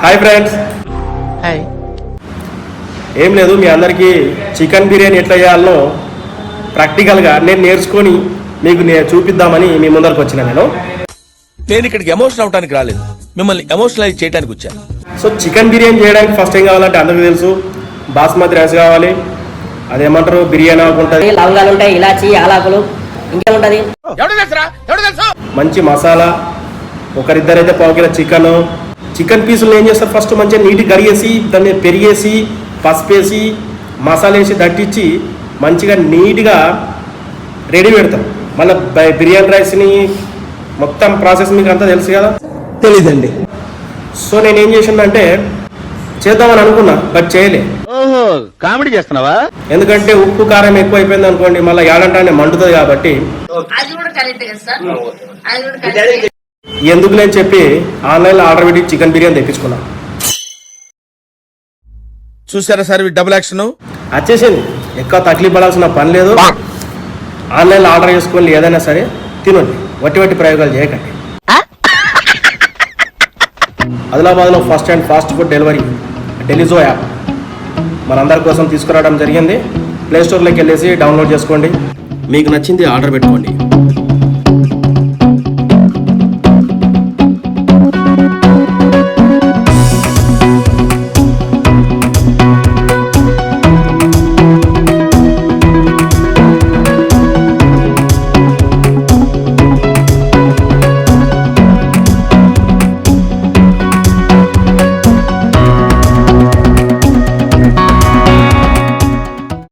Hi friends. Hi. ఏం లేదు, మీ అందరికీ చికెన్ బిర్యానీ ఎట్లా చేయాలో ప్రాక్టికల్గా నేను నేర్చుకొని మీకు చూపిద్దామని మీ ముందరకు వచ్చిన నేను ఇక్కడికి ఎమోషన్ అవడానికి రాలేదు, మిమ్మల్ని ఎమోషనలైజ్ చేయడానికి వచ్చాను. సో చికెన్ బిర్యానీ చేయడానికి ఫస్ట్ ఏం కావాలంటే అందరికీ తెలుసు, బాస్మతి రైస్ కావాలి. అదేమంటారు, బిర్యానీ ఆకు ఉంటుంది, లవంగాలు ఉంటాయి, ఇలాచి, యాలకులు, ఇంకేముంటది, మంచి మసాలా, ఒకరిద్దరైతే పావు కిలో చికెన్ పీసులు ఏం చేస్తారు, ఫస్ట్ మంచిగా నీట్గా కడిగేసి దాన్ని పెరిగేసి పసుపేసి మసాలా వేసి దట్టించి మంచిగా నీట్గా రెడీ పెడతారు. మళ్ళీ బిర్యానీ రైస్ని మొత్తం ప్రాసెస్ మీకు అంతా తెలుసు కదా? తెలీదండి. సో నేనేం చేసిందంటే చేద్దామని అనుకున్నా, బట్ చేయలే. ఓహో, కామెడీ చేస్తున్నావా? ఎందుకంటే ఉప్పు కారం ఎక్కువ అయిపోయింది అనుకోండి, మళ్ళీ ఏడంటే మండుతుంది. కాబట్టి ఎందుకు నేను చెప్పి ఆన్లైన్లో ఆర్డర్ పెట్టి చికెన్ బిర్యానీ తెప్పించుకున్నా. చూసారా సార్ డబుల్ యాక్షన్ వచ్చేసింది, ఎక్కువ తక్లీఫ్ పడాల్సిన పని లేదు. ఆన్లైన్లో ఆర్డర్ చేసుకొని ఏదైనా సరే తినండి, వట్టి ప్రయోగాలు చేయకండి. ఆదిలాబాద్లో first and fast food delivery Delizo app మనందరి కోసం తీసుకురావడం జరిగింది. ప్లేస్టోర్లోకి వెళ్ళేసి డౌన్లోడ్ చేసుకోండి, మీకు నచ్చింది ఆర్డర్ పెట్టుకోండి.